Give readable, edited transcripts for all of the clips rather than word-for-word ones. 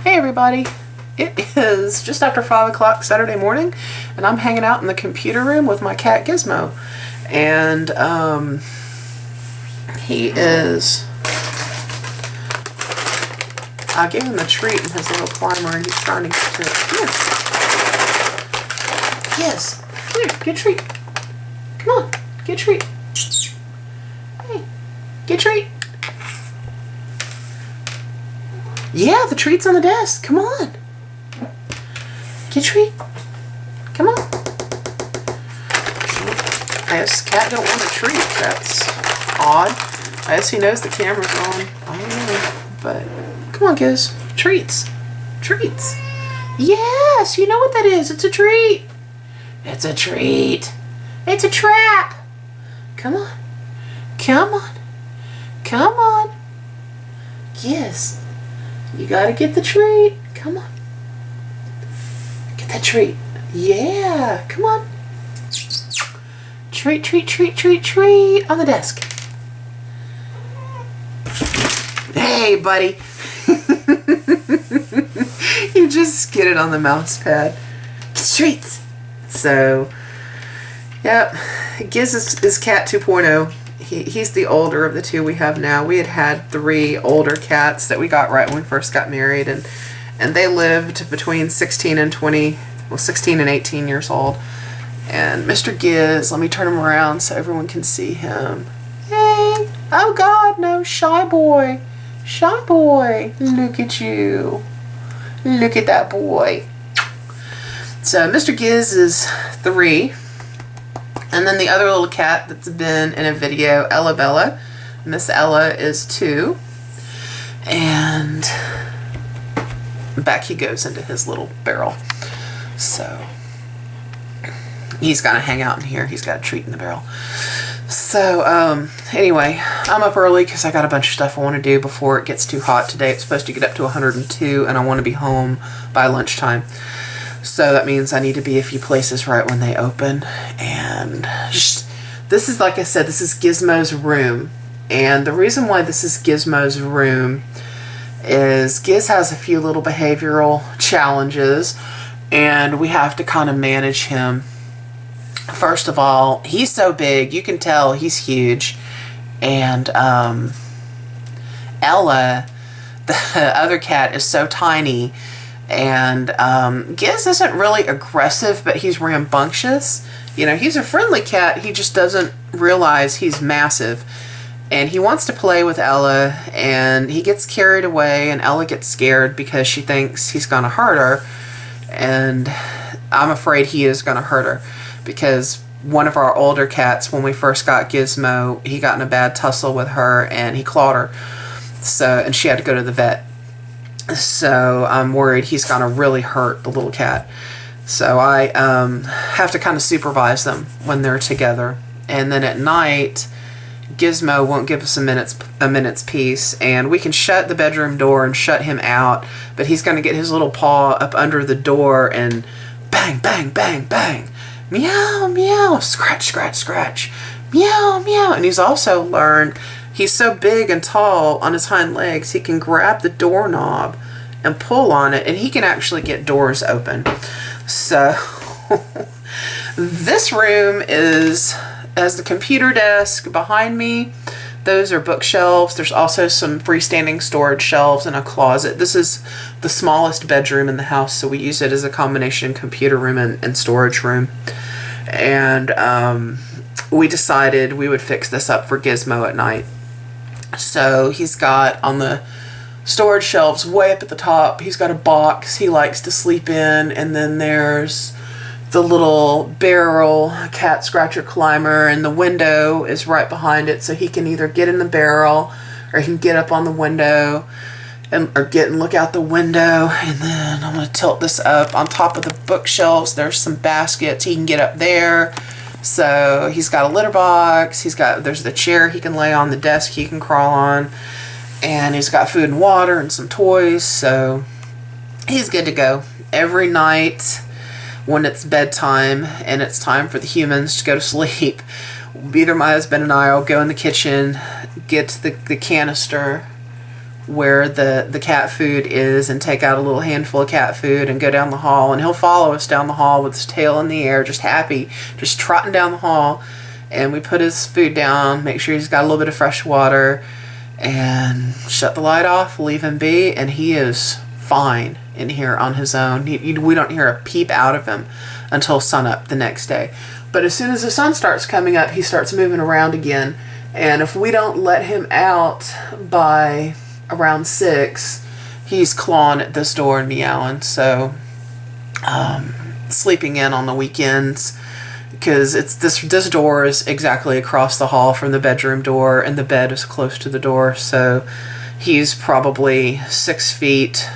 Hey everybody, it is just after 5 o'clock Saturday morning and I'm hanging out in the computer room with my cat Gizmo, and I gave him the treat in his little climber and he's trying to get to it. Yes, here, get a treat. Come on, get a treat. Hey, get a treat. Yeah, the treat's on the desk. Come on. Get a treat. Come on. I guess cat don't want a treat. That's odd. I guess he knows the camera's on. I don't know. But come on, Giz. Treats. Treats. Yes, you know what that is. It's a treat. It's a treat. It's a trap. Come on. Come on. Come on. Yes. You gotta get the treat. Come on. Get that treat. Yeah. Come on. Treat, treat, treat, treat, treat on the desk. Hey, buddy. You just skidded on the mouse pad. Get treats. So, yep. Giz is cat 2.0. He's the older of the two we have now. We had 3 older cats that we got right when we first got married, and they lived between 16 and 18 years old. And Mr. Giz, let me turn him around so everyone can see him. Hey, oh God, no, shy boy. Shy boy, look at you. Look at that boy. So Mr. Giz is 3. And then the other little cat that's been in a video, Ella Bella. Miss Ella is 2. And back he goes into his little barrel. So he's got to hang out in here. He's got a treat in the barrel. So anyway, I'm up early because I got a bunch of stuff I want to do before it gets too hot today. It's supposed to get up to 102 and I want to be home by lunchtime. So that means I need to be a few places right when they open. And this is, like I said, this is Gizmo's room. And the reason why this is Gizmo's room is Giz has a few little behavioral challenges and we have to kind of manage him. First of all, he's so big, you can tell he's huge. And Ella, the other cat, is so tiny. And Giz isn't really aggressive, but he's rambunctious. You know, he's a friendly cat. He just doesn't realize he's massive. And he wants to play with Ella, and he gets carried away, and Ella gets scared because she thinks he's going to hurt her. And I'm afraid he is going to hurt her because one of our older cats, when we first got Gizmo, he got in a bad tussle with her, and he clawed her. So, and she had to go to the vet. So I'm worried he's going to really hurt the little cat. So I have to kind of supervise them when they're together. And then at night, Gizmo won't give us a minute's peace. And we can shut the bedroom door and shut him out. But he's going to get his little paw up under the door and bang, bang, bang, bang. Meow, meow, scratch, scratch, scratch. Meow, meow. And he's also learned... He's so big and tall on his hind legs, he can grab the doorknob and pull on it, and he can actually get doors open. So this room has the computer desk behind me. Those are bookshelves. There's also some freestanding storage shelves and a closet. This is the smallest bedroom in the house, so we use it as a combination computer room and storage room. And we decided we would fix this up for Gizmo at night. So he's got on the storage shelves way up at the top, he's got a box he likes to sleep in, and then there's the little barrel cat scratcher climber, and the window is right behind it, so he can either get in the barrel or he can get up on the window or get and look out the window. And then I'm going to tilt this up on top of the bookshelves. There's some baskets, he can get up there. So he's got a litter box, there's the chair he can lay on, the desk he can crawl on, and he's got food and water and some toys, so he's good to go. Every night when it's bedtime and it's time for the humans to go to sleep, either my husband and I will go in the kitchen, get the canister where the cat food is and take out a little handful of cat food and go down the hall, and he'll follow us down the hall with his tail in the air, just happy, just trotting down the hall. And we put his food down, make sure he's got a little bit of fresh water, and shut the light off, leave him be, and he is fine in here on his own. We don't hear a peep out of him until sunup the next day. But as soon as the sun starts coming up, he starts moving around again. And if we don't let him out by around 6, he's clawing at this door and meowing. So sleeping in on the weekends, because it's this door is exactly across the hall from the bedroom door, and the bed is close to the door. So he's probably 6 feet,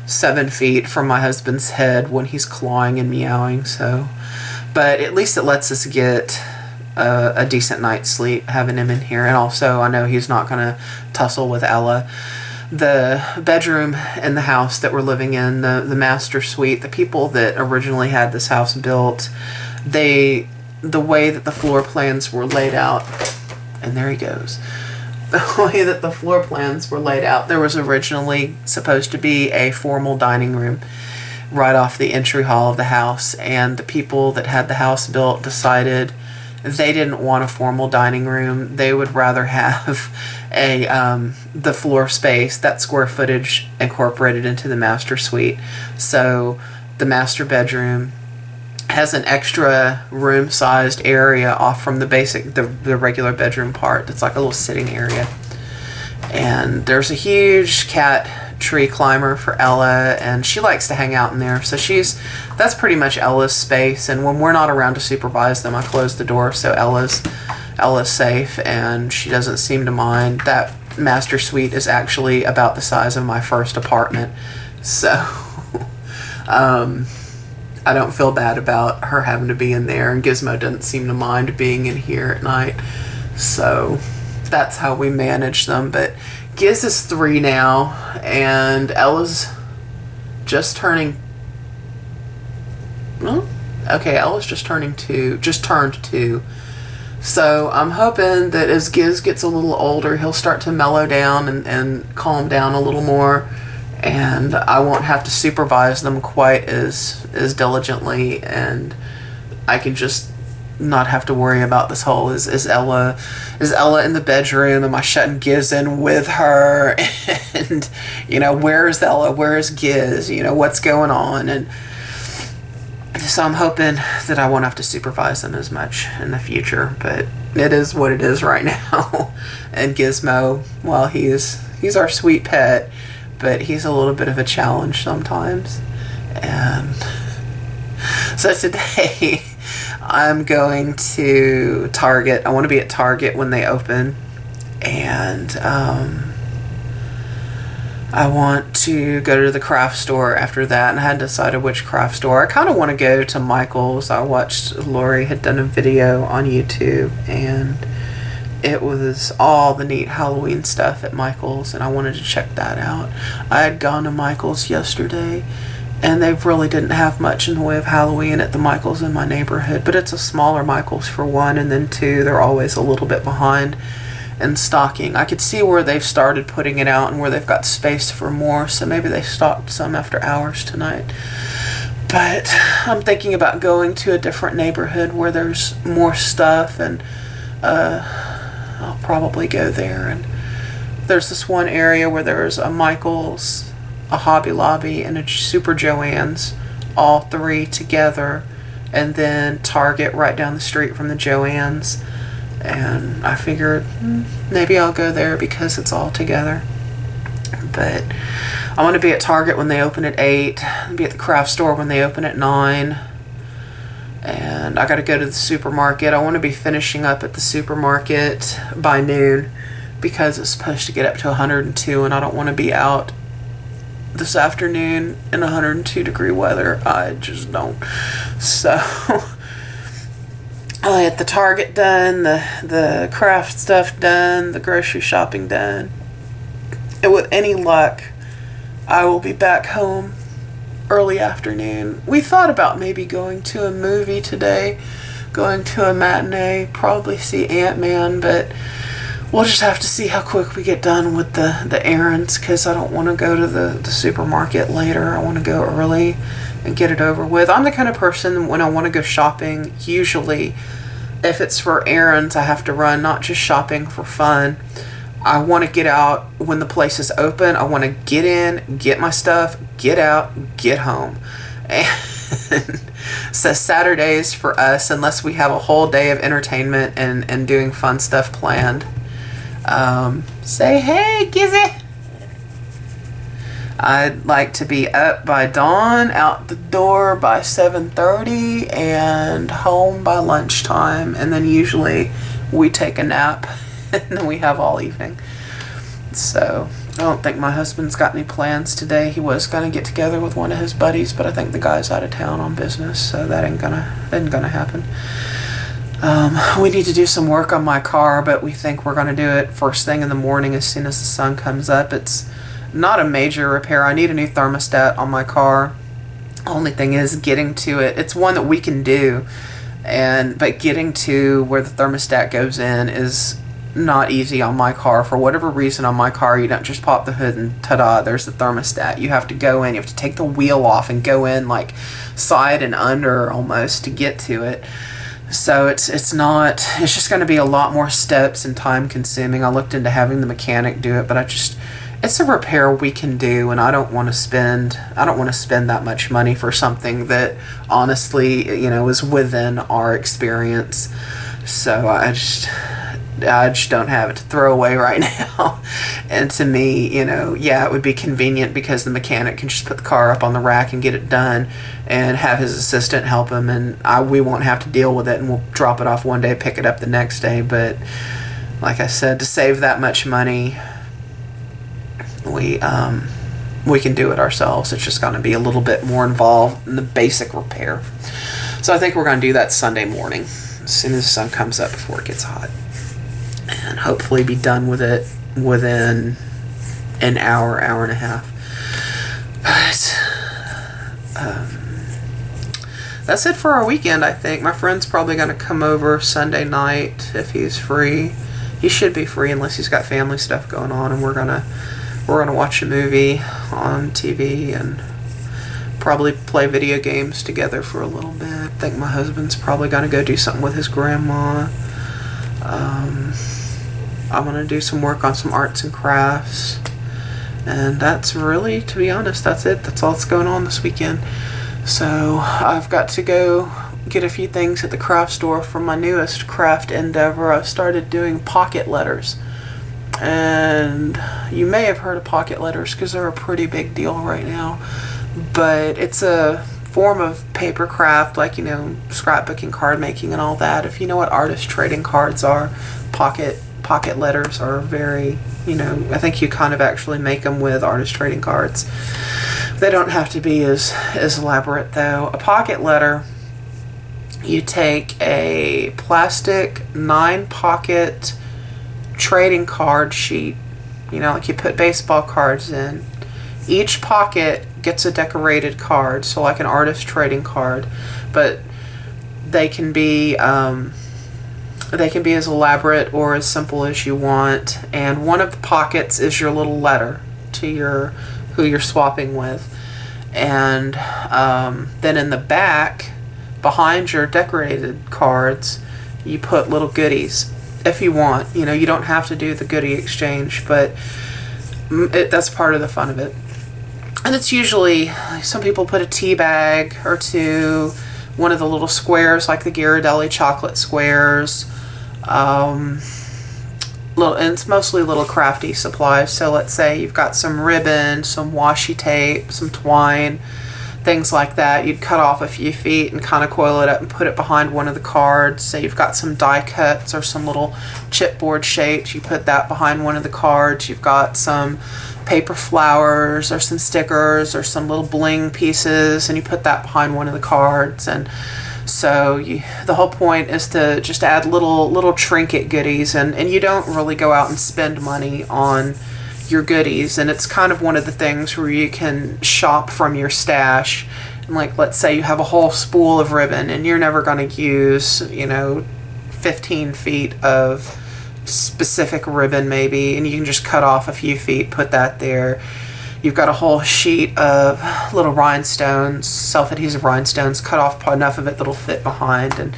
7 feet from my husband's head when he's clawing and meowing. So, but at least it lets us get a decent night's sleep having him in here. And also, I know he's not going to tussle with Ella. The bedroom in the house that we're living in, the master suite, the people that originally had this house built, the way that the floor plans were laid out, and there he goes. The way that the floor plans were laid out, there was originally supposed to be a formal dining room right off the entry hall of the house, and the people that had the house built decided they didn't want a formal dining room. They would rather have the floor space, that square footage, incorporated into the master suite. So the master bedroom has an extra room-sized area off from the regular bedroom part. It's like a little sitting area. And there's a huge cat tree climber for Ella, and she likes to hang out in there. So that's pretty much Ella's space. And when we're not around to supervise them, I close the door so Ella's safe, and she doesn't seem to mind. That master suite is actually about the size of my first apartment. So I don't feel bad about her having to be in there, and Gizmo doesn't seem to mind being in here at night. So that's how we manage them. But Giz is 3 now, and Ella's just turning... Well, okay, Ella's just turned 2. So I'm hoping that as Giz gets a little older, he'll start to mellow down and calm down a little more, and I won't have to supervise them quite as diligently, and I can just not have to worry about this whole is Ella in the bedroom, am I shutting Giz in with her, and where's Ella, where's Giz, what's going on. And so I'm hoping that I won't have to supervise them as much in the future, but it is what it is right now. And Gizmo, well, he's our sweet pet, but he's a little bit of a challenge sometimes. And so today I'm going to Target. I want to be at Target when they open, and I want to go to the craft store after that, and I hadn't decided which craft store. I kind of want to go to Michael's. I watched Lori had done a video on YouTube, and it was all the neat Halloween stuff at Michael's, and I wanted to check that out. I had gone to Michael's yesterday, and they really didn't have much in the way of Halloween at the Michael's in my neighborhood, but it's a smaller Michael's for one, and then 2, they're always a little bit behind in stocking. I could see where they've started putting it out and where they've got space for more, so maybe they stocked some after hours tonight. But I'm thinking about going to a different neighborhood where there's more stuff, and I'll probably go there. And there's this one area where there's a Michael's, a Hobby Lobby, and a Super Joann's, all 3 together, and then Target right down the street from the Joann's. And I figured maybe I'll go there because it's all together. But I want to be at Target when they open at 8, be at the craft store when they open at 9, and I got to go to the supermarket. I want to be finishing up at the supermarket by noon because it's supposed to get up to 102, and I don't want to be out this afternoon in 102 degree weather. I just don't. So I'll get the Target done, the craft stuff done, the grocery shopping done. And with any luck, I will be back home early afternoon. We thought about maybe going to a movie today, going to a matinee, probably see Ant-Man, but we'll just have to see how quick we get done with the errands, because I don't want to go to the supermarket later. I want to go early and get it over with. I'm the kind of person, when I want to go shopping, usually if it's for errands, I have to run, not just shopping for fun. I want to get out when the place is open. I want to get in, get my stuff, get out, get home. And so Saturdays for us, unless we have a whole day of entertainment and doing fun stuff planned. Say hey, Gizzy. I'd like to be up by dawn, out the door by 7:30, and home by lunchtime. And then usually we take a nap, and then we have all evening. So I don't think my husband's got any plans today. He was gonna get together with one of his buddies, but I think the guy's out of town on business, so that ain't gonna happen. We need to do some work on my car, but we think we're gonna do it first thing in the morning as soon as the sun comes up. It's not a major repair. I need a new thermostat on my car. Only thing is getting to it. It's one that we can do, but getting to where the thermostat goes in is not easy on my car. For whatever reason, on my car, you don't just pop the hood and ta-da, there's the thermostat. You have to go in, you have to take the wheel off and go in like side and under almost to get to it. So it's just going to be a lot more steps and time consuming. I looked into having the mechanic do it, but it's a repair we can do, and I don't want to spend that much money for something that honestly, is within our experience. So I just don't have it to throw away right now. And to me, it would be convenient because the mechanic can just put the car up on the rack and get it done and have his assistant help him, and we won't have to deal with it, and we'll drop it off one day, pick it up the next day. But like I said, to save that much money, we can do it ourselves. It's just going to be a little bit more involved in the basic repair. So I think we're going to do that Sunday morning as soon as the sun comes up before it gets hot, and hopefully be done with it within an hour and a half. But that's it for our weekend, I think. My friend's probably going to come over Sunday night if he's free. He should be free unless he's got family stuff going on, and we're gonna watch a movie on TV and probably play video games together for a little bit. I think my husband's probably gonna go do something with his grandma. I'm gonna do some work on some arts and crafts, and that's really, to be honest, that's it. That's all that's going on this weekend. So I've got to go get a few things at the craft store for my newest craft endeavor. I started doing pocket letters. And you may have heard of pocket letters because they're a pretty big deal right now. But it's a form of paper craft, like, scrapbooking, card making, and all that. If you know what artist trading cards are, pocket letters are very, I think you kind of actually make them with artist trading cards. They don't have to be as elaborate, though. A pocket letter, you take a plastic 9-pocket trading card sheet, like you put baseball cards in. Each pocket gets a decorated card, so like an artist trading card, but they can be as elaborate or as simple as you want. And one of the pockets is your little letter to who you're swapping with, and then in the back, behind your decorated cards, you put little goodies. If you want, you don't have to do the goodie exchange, but that's part of the fun of it. And it's usually, some people put a tea bag or two, one of the little squares, like the Ghirardelli chocolate squares. And it's mostly little crafty supplies. So let's say you've got some ribbon, some washi tape, some twine, things like that. You'd cut off a few feet and kind of coil it up and put it behind one of the cards. Say you've got some die cuts or some little chipboard shapes, you put that behind one of the cards. You've got some paper flowers or some stickers or some little bling pieces, and you put that behind one of the cards. And so the whole point is to just add little trinket goodies, and you don't really go out and spend money on your goodies. And it's kind of one of the things where you can shop from your stash. And like, let's say you have a whole spool of ribbon and you're never going to use 15 feet of specific ribbon maybe, and you can just cut off a few feet, put that there. You've got a whole sheet of little rhinestones, self-adhesive rhinestones, cut off enough of it that'll fit behind, and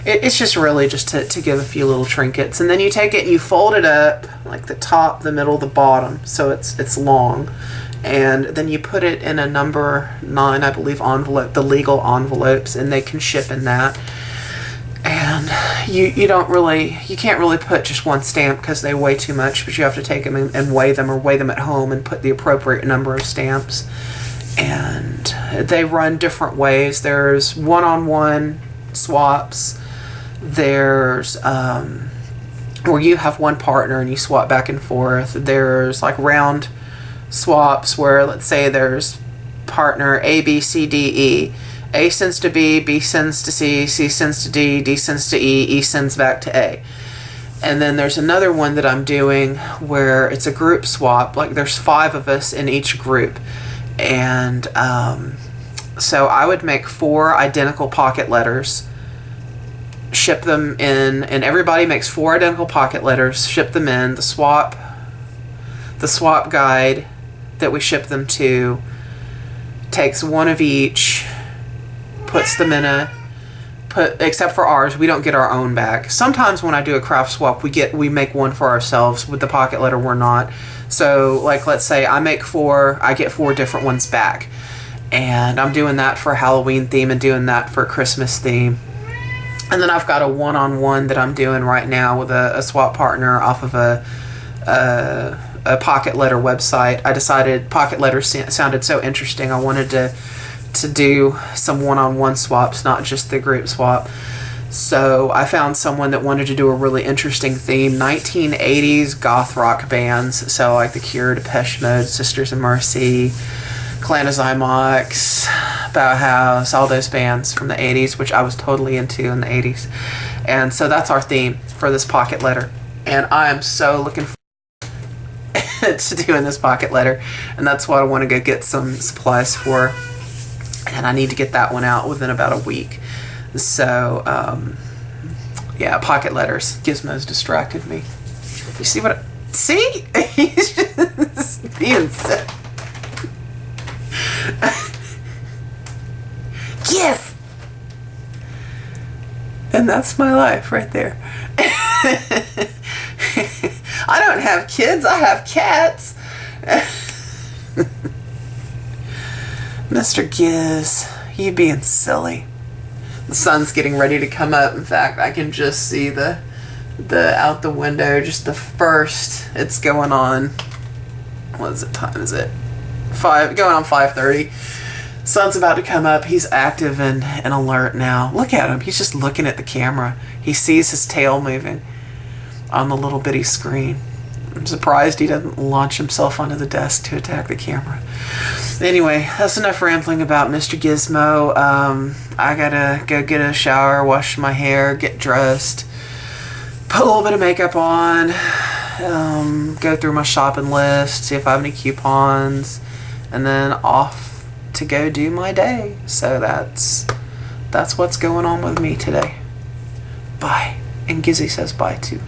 it's just really just to give a few little trinkets. And then you take it and you fold it up, like the top, the middle, the bottom, so it's long. And then you put it in a number 9, I believe, envelope, the legal envelopes, and they can ship in that. And you can't really put just one stamp because they weigh too much, but you have to take them and weigh them, or weigh them at home and put the appropriate number of stamps. And they run different ways. There's one-on-one swaps. There's where you have one partner and you swap back and forth. There's like round swaps where, let's say, there's partner A, B, C, D, E. A sends to B, B sends to C, C sends to D, D sends to E, E sends back to A. And then there's another one that I'm doing where it's a group swap. Like there's 5 of us in each group. And so I would make 4 identical pocket letters, ship them in, and everybody makes 4 identical pocket letters, ship them in. The swap guide that we ship them to takes 1 of each, puts them in except for ours, we don't get our own back. Sometimes when I do a craft swap, we make one for ourselves. With the pocket letter, we're not. So like, let's say I make 4, I get 4 different ones back. And I'm doing that for Halloween theme and doing that for Christmas theme. And then I've got a one-on-one that I'm doing right now with a swap partner off of a pocket letter website. I decided pocket letters sounded so interesting. I wanted to do some one-on-one swaps, not just the group swap. So I found someone that wanted to do a really interesting theme, 1980s goth rock bands. So like The Cure, Depeche Mode, Sisters of Mercy, Clan of Xymox, Bauhaus, all those bands from the 80s, which I was totally into in the 80s. And so that's our theme for this pocket letter. And I am so looking forward to doing this pocket letter. And that's what I want to go get some supplies for. And I need to get that one out within about a week. So, yeah, pocket letters. Gizmo's distracted me. You see what see? He's just being sick. Yes! And that's my life right there. I don't have kids, I have cats. Mr. Giz, you being silly. The sun's getting ready to come up. In fact, I can just see the out the window, just the first. It's going on. What is it? Time is it? 5, going on 5:30. Sun's about to come up. He's active and alert now. Look at him. He's just looking at the camera. He sees his tail moving on the little bitty screen. I'm surprised he doesn't launch himself onto the desk to attack the camera. Anyway, that's enough rambling about Mr. Gizmo. I gotta go get a shower, wash my hair, get dressed, put a little bit of makeup on, go through my shopping list, see if I have any coupons, and then off to go do my day. So that's what's going on with me today. Bye. And Gizzy says bye too.